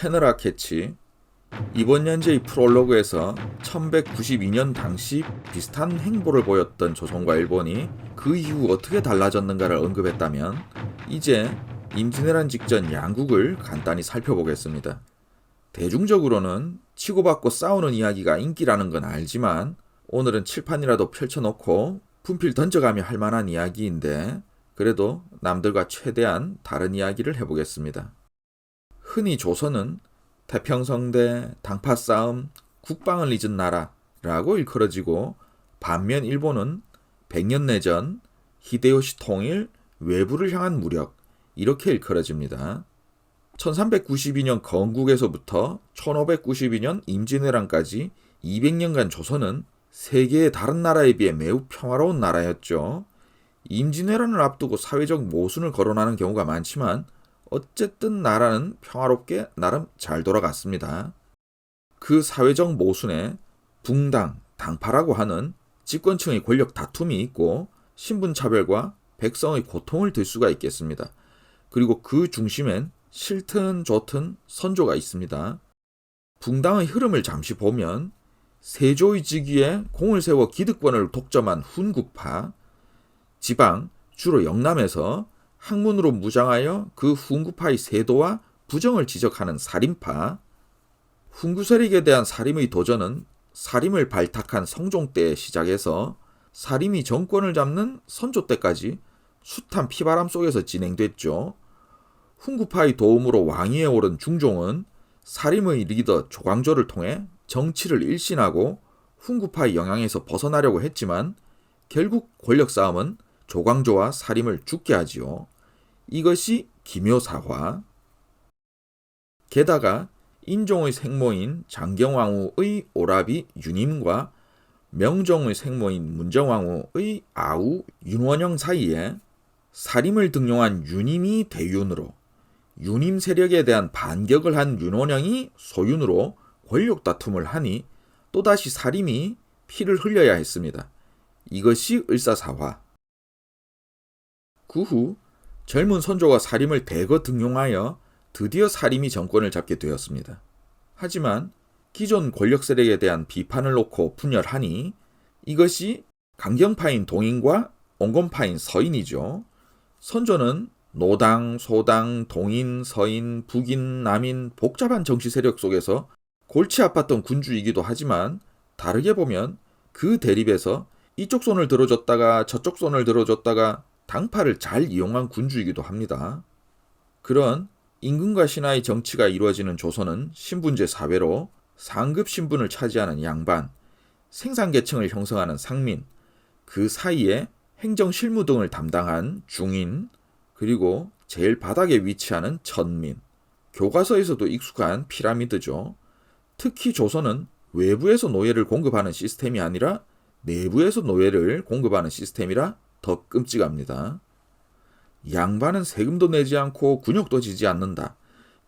채널아 캐치. 이번 연재의 프롤로그에서 1192년 당시 비슷한 행보를 보였던 조선과 일본이 그 이후 어떻게 달라졌는가를 언급했다면, 이제 임진왜란 직전 양국을 간단히 살펴보겠습니다. 대중적으로는 치고받고 싸우는 이야기가 인기라는 건 알지만 오늘은 칠판이라도 펼쳐놓고 분필 던져가며 할 만한 이야기인데, 그래도 남들과 최대한 다른 이야기를 해보겠습니다. 흔히 조선은 태평성대, 당파 싸움, 국방을 잊은 나라라고 일컬어지고, 반면 일본은 100년 내전, 히데요시 통일, 외부를 향한 무력, 이렇게 일컬어집니다. 1392년 건국에서부터 1592년 임진왜란까지 200년간 조선은 세계의 다른 나라에 비해 매우 평화로운 나라였죠. 임진왜란을 앞두고 사회적 모순을 거론하는 경우가 많지만 어쨌든 나라는 평화롭게 나름 잘 돌아갔습니다. 그 사회적 모순에 붕당, 당파라고 하는 집권층의 권력 다툼이 있고, 신분차별과 백성의 고통을 들 수가 있겠습니다. 그리고 그 중심엔 싫든 좋든 선조가 있습니다. 붕당의 흐름을 잠시 보면 세조의 즉위에 공을 세워 기득권을 독점한 훈국파, 지방, 주로 영남에서 학문으로 무장하여 그 훈구파의 세도와 부정을 지적하는 살인파, 훈구 세력에 대한 살림의 도전은 살림을 발탁한 성종 때 시작해서 살림이 정권을 잡는 선조 때까지 숱한 피바람 속에서 진행됐죠. 훈구파의 도움으로 왕위에 오른 중종은 살림의 리더 조광조를 통해 정치를 일신하고 훈구파의 영향에서 벗어나려고 했지만 결국 권력 싸움은 조광조와 살림을 죽게 하지요. 이것이 기묘사화. 게다가 인종의 생모인 장경왕후의 오라비 윤임과 명종의 생모인 문정왕후의 아우 윤원영 사이에 살림을 등용한 윤임이 대윤으로, 윤임 세력에 대한 반격을 한 윤원영이 소윤으로 권력 다툼을 하니 또다시 살림이 피를 흘려야 했습니다. 이것이 을사사화. 그 후 젊은 선조가 살림을 대거 등용하여 드디어 살림이 정권을 잡게 되었습니다. 하지만 기존 권력 세력에 대한 비판을 놓고 분열하니 이것이 강경파인 동인과 온건파인 서인이죠. 선조는 노당, 소당, 동인, 서인, 북인, 남인 복잡한 정치 세력 속에서 골치 아팠던 군주이기도 하지만, 다르게 보면 그 대립에서 이쪽 손을 들어줬다가 저쪽 손을 들어줬다가 당파를 잘 이용한 군주이기도 합니다. 그런 임금과 신하의 정치가 이루어지는 조선은 신분제 사회로 상급 신분을 차지하는 양반, 생산계층을 형성하는 상민, 그 사이에 행정 실무 등을 담당한 중인, 그리고 제일 바닥에 위치하는 천민, 교과서에서도 익숙한 피라미드죠. 특히 조선은 외부에서 노예를 공급하는 시스템이 아니라 내부에서 노예를 공급하는 시스템이라 더 끔찍합니다. 양반은 세금도 내지 않고 군역도 지지 않는다.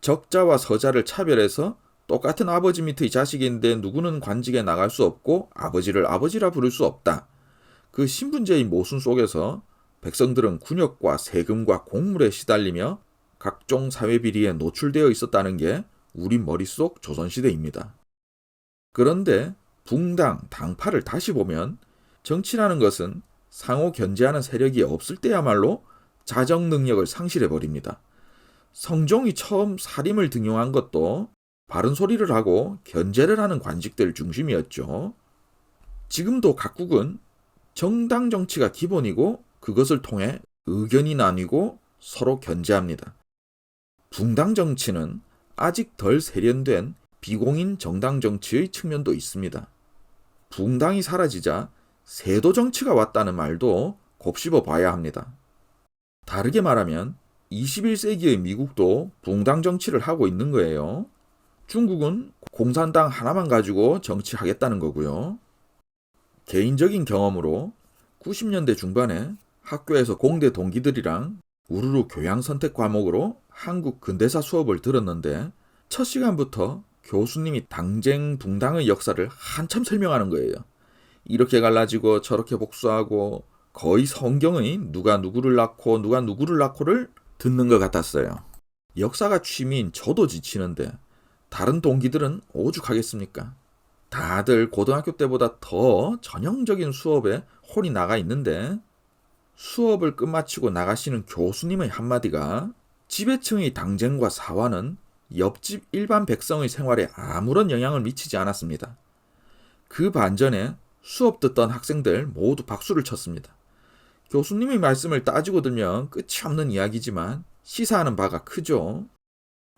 적자와 서자를 차별해서 똑같은 아버지 밑의 자식인데 누구는 관직에 나갈 수 없고 아버지를 아버지라 부를 수 없다. 그 신분제의 모순 속에서 백성들은 군역과 세금과 공물에 시달리며 각종 사회비리에 노출되어 있었다는 게 우리 머릿속 조선시대입니다. 그런데 붕당, 당파를 다시 보면 정치라는 것은 상호 견제하는 세력이 없을 때야말로 자정 능력을 상실해버립니다. 성종이 처음 살림을 등용한 것도 바른 소리를 하고 견제를 하는 관직들 중심이었죠. 지금도 각국은 정당 정치가 기본이고 그것을 통해 의견이 나뉘고 서로 견제합니다. 붕당 정치는 아직 덜 세련된 비공인 정당 정치의 측면도 있습니다. 붕당이 사라지자 세도 정치가 왔다는 말도 곱씹어 봐야 합니다. 다르게 말하면 21세기의 미국도 붕당 정치를 하고 있는 거예요. 중국은 공산당 하나만 가지고 정치하겠다는 거고요. 개인적인 경험으로 90년대 중반에 학교에서 공대 동기들이랑 우르르 교양 선택 과목으로 한국 근대사 수업을 들었는데, 첫 시간부터 교수님이 당쟁 붕당의 역사를 한참 설명하는 거예요. 이렇게 갈라지고 저렇게 복수하고 거의 성경의 누가 누구를 낳고 누가 누구를 낳고를 듣는 것 같았어요. 역사가 취미인 저도 지치는데 다른 동기들은 오죽하겠습니까? 다들 고등학교 때보다 더 전형적인 수업에 혼이 나가 있는데 수업을 끝마치고 나가시는 교수님의 한마디가 지배층의 당쟁과 사화는 옆집 일반 백성의 생활에 아무런 영향을 미치지 않았습니다. 그 반전에 수업 듣던 학생들 모두 박수를 쳤습니다. 교수님의 말씀을 따지고 들면 끝이 없는 이야기지만 시사하는 바가 크죠.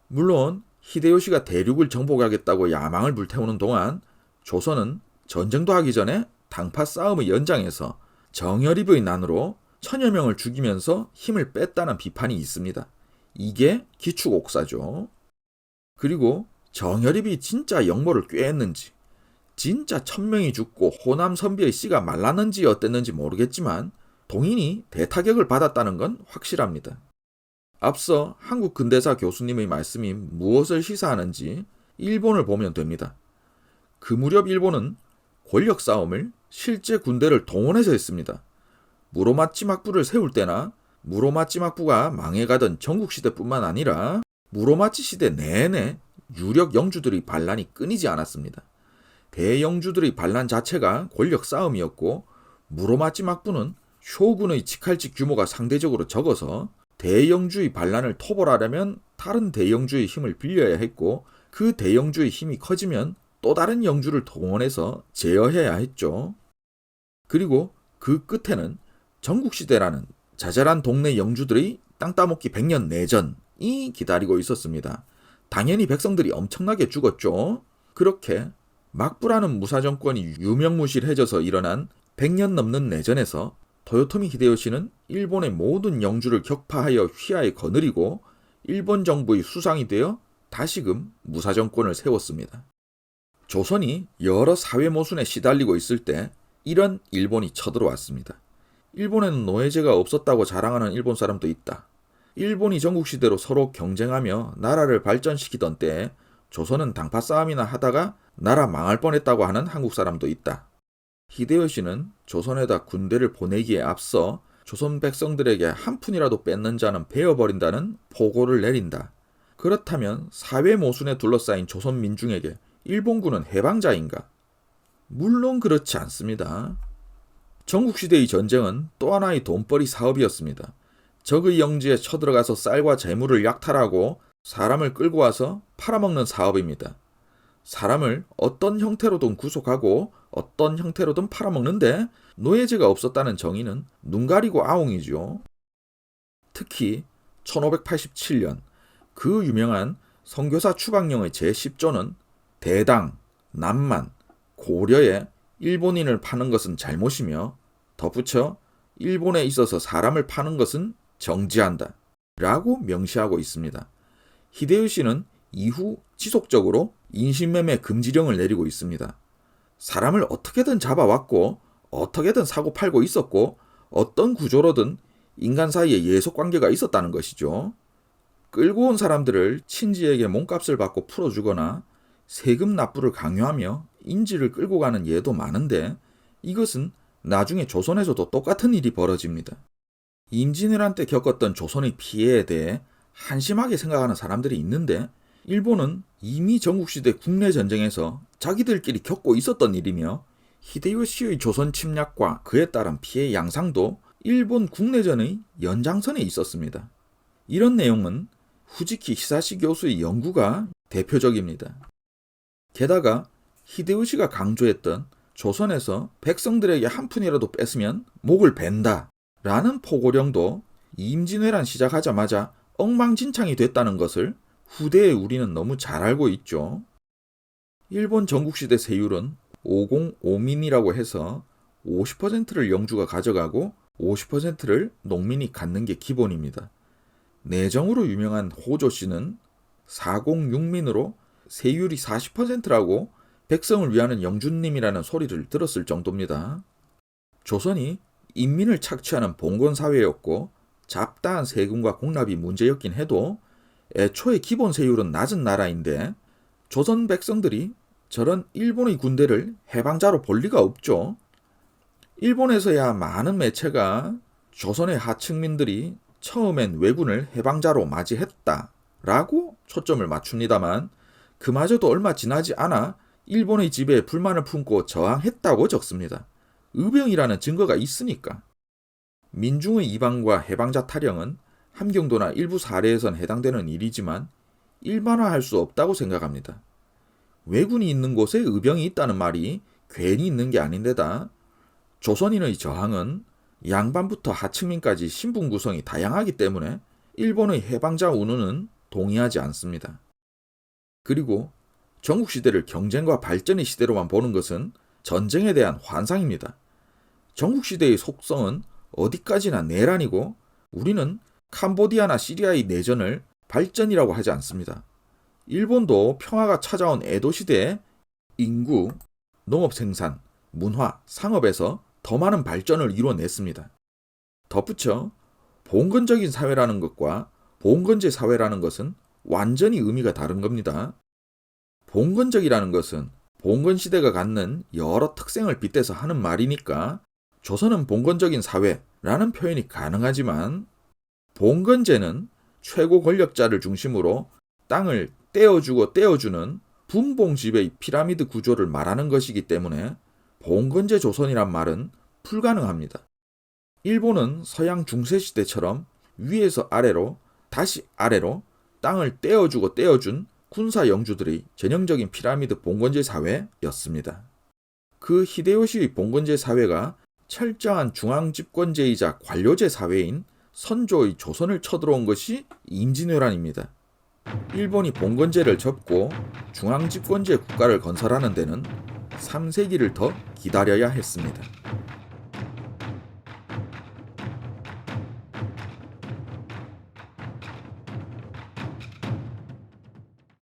물론 히데요시가 대륙을 정복하겠다고 야망을 불태우는 동안 조선은 전쟁도 하기 전에 당파 싸움의 연장에서 정여립의 난으로 1000여 명을 죽이면서 힘을 뺐다는 비판이 있습니다. 이게 기축옥사죠. 그리고 정여립이 진짜 역모를 꾀했는지 진짜 1000명이 죽고 호남 선비의 씨가 말랐는지 어땠는지 모르겠지만 동인이 대타격을 받았다는 건 확실합니다. 앞서 한국 근대사 교수님의 말씀이 무엇을 시사하는지 일본을 보면 됩니다. 그 무렵 일본은 권력 싸움을 실제 군대를 동원해서 했습니다. 무로마치 막부를 세울 때나 무로마치 막부가 망해가던 전국시대뿐만 아니라 무로마치 시대 내내 유력 영주들의 반란이 끊이지 않았습니다. 대영주들의 반란 자체가 권력 싸움이었고 무로마치 막부는 쇼군의 직할직 규모가 상대적으로 적어서 대영주의 반란을 토벌하려면 다른 대영주의 힘을 빌려야 했고 그 대영주의 힘이 커지면 또 다른 영주를 동원해서 제어해야 했죠. 그리고 그 끝에는 전국시대라는 자잘한 동네 영주들의 땅 따먹기 100년 내전이 기다리고 있었습니다. 당연히 백성들이 엄청나게 죽었죠. 그렇게 막부라는 무사정권이 유명무실해져서 일어난 100년 넘는 내전에서 토요토미 히데요시는 일본의 모든 영주를 격파하여 휘하에 거느리고 일본 정부의 수상이 되어 다시금 무사정권을 세웠습니다. 조선이 여러 사회 모순에 시달리고 있을 때 이런 일본이 쳐들어왔습니다. 일본에는 노예제가 없었다고 자랑하는 일본 사람도 있다. 일본이 전국시대로 서로 경쟁하며 나라를 발전시키던 때에 조선은 당파 싸움이나 하다가 나라 망할 뻔했다고 하는 한국 사람도 있다. 히데요시는 조선에다 군대를 보내기에 앞서 조선 백성들에게 한 푼이라도 뺏는 자는 베어버린다는 포고를 내린다. 그렇다면 사회 모순에 둘러싸인 조선 민중에게 일본군은 해방자인가? 물론 그렇지 않습니다. 전국시대의 전쟁은 또 하나의 돈벌이 사업이었습니다. 적의 영지에 쳐들어가서 쌀과 재물을 약탈하고 사람을 끌고 와서 팔아먹는 사업입니다. 사람을 어떤 형태로든 구속하고 어떤 형태로든 팔아먹는데 노예제가 없었다는 정의는 눈 가리고 아웅이죠. 특히 1587년 그 유명한 선교사 추방령의 제10조는 대당, 남만, 고려에 일본인을 파는 것은 잘못이며 덧붙여 일본에 있어서 사람을 파는 것은 정지한다 라고 명시하고 있습니다. 히데요시는 이후 지속적으로 인신매매 금지령을 내리고 있습니다. 사람을 어떻게든 잡아왔고 어떻게든 사고 팔고 있었고 어떤 구조로든 인간 사이에 예속관계가 있었다는 것이죠. 끌고 온 사람들을 친지에게 몸값을 받고 풀어주거나 세금 납부를 강요하며 인지를 끌고 가는 예도 많은데 이것은 나중에 조선에서도 똑같은 일이 벌어집니다. 임진왜란 때 겪었던 조선의 피해에 대해 한심하게 생각하는 사람들이 있는데 일본은 이미 전국시대 국내전쟁에서 자기들끼리 겪고 있었던 일이며 히데요시의 조선 침략과 그에 따른 피해 양상도 일본 국내전의 연장선에 있었습니다. 이런 내용은 후지키 히사시 교수의 연구가 대표적입니다. 게다가 히데요시가 강조했던 조선에서 백성들에게 한 푼이라도 뺏으면 목을 벤다 라는 포고령도 임진왜란 시작하자마자 엉망진창이 됐다는 것을 후대의 우리는 너무 잘 알고 있죠. 일본 전국시대 세율은 505민이라고 해서 50%를 영주가 가져가고 50%를 농민이 갖는 게 기본입니다. 내정으로 유명한 호조씨는 406민으로 세율이 40%라고 백성을 위하는 영주님이라는 소리를 들었을 정도입니다. 조선이 인민을 착취하는 봉건사회였고 잡다한 세금과 공납이 문제였긴 해도 애초에 기본 세율은 낮은 나라인데 조선 백성들이 저런 일본의 군대를 해방자로 볼 리가 없죠. 일본에서야 많은 매체가 조선의 하층민들이 처음엔 왜군을 해방자로 맞이했다라고 초점을 맞춥니다만 그마저도 얼마 지나지 않아 일본의 지배에 불만을 품고 저항했다고 적습니다. 의병이라는 증거가 있으니까. 민중의 이방과 해방자 탈영은 함경도나 일부 사례에선 해당되는 일이지만 일반화할 수 없다고 생각합니다. 왜군이 있는 곳에 의병이 있다는 말이 괜히 있는 게 아닌데다 조선인의 저항은 양반부터 하층민까지 신분 구성이 다양하기 때문에 일본의 해방자 운운은 동의하지 않습니다. 그리고 전국시대를 경쟁과 발전의 시대로만 보는 것은 전쟁에 대한 환상입니다. 전국시대의 속성은 어디까지나 내란이고 우리는 캄보디아나 시리아의 내전을 발전이라고 하지 않습니다. 일본도 평화가 찾아온 에도시대에 인구, 농업생산, 문화, 상업에서 더 많은 발전을 이뤄냈습니다. 덧붙여 봉건적인 사회라는 것과 봉건제 사회라는 것은 완전히 의미가 다른 겁니다. 봉건적이라는 것은 봉건시대가 갖는 여러 특성을 빗대서 하는 말이니까 조선은 봉건적인 사회라는 표현이 가능하지만 봉건제는 최고 권력자를 중심으로 땅을 떼어주고 떼어주는 분봉지배의 피라미드 구조를 말하는 것이기 때문에 봉건제 조선이란 말은 불가능합니다. 일본은 서양 중세시대처럼 위에서 아래로 다시 아래로 땅을 떼어주고 떼어준 군사 영주들의 전형적인 피라미드 봉건제 사회였습니다. 그 히데요시의 봉건제 사회가 철저한 중앙집권제이자 관료제 사회인 선조의 조선을 쳐들어온 것이 임진왜란입니다. 일본이 봉건제를 접고 중앙집권제 국가를 건설하는 데는 3세기를 더 기다려야 했습니다.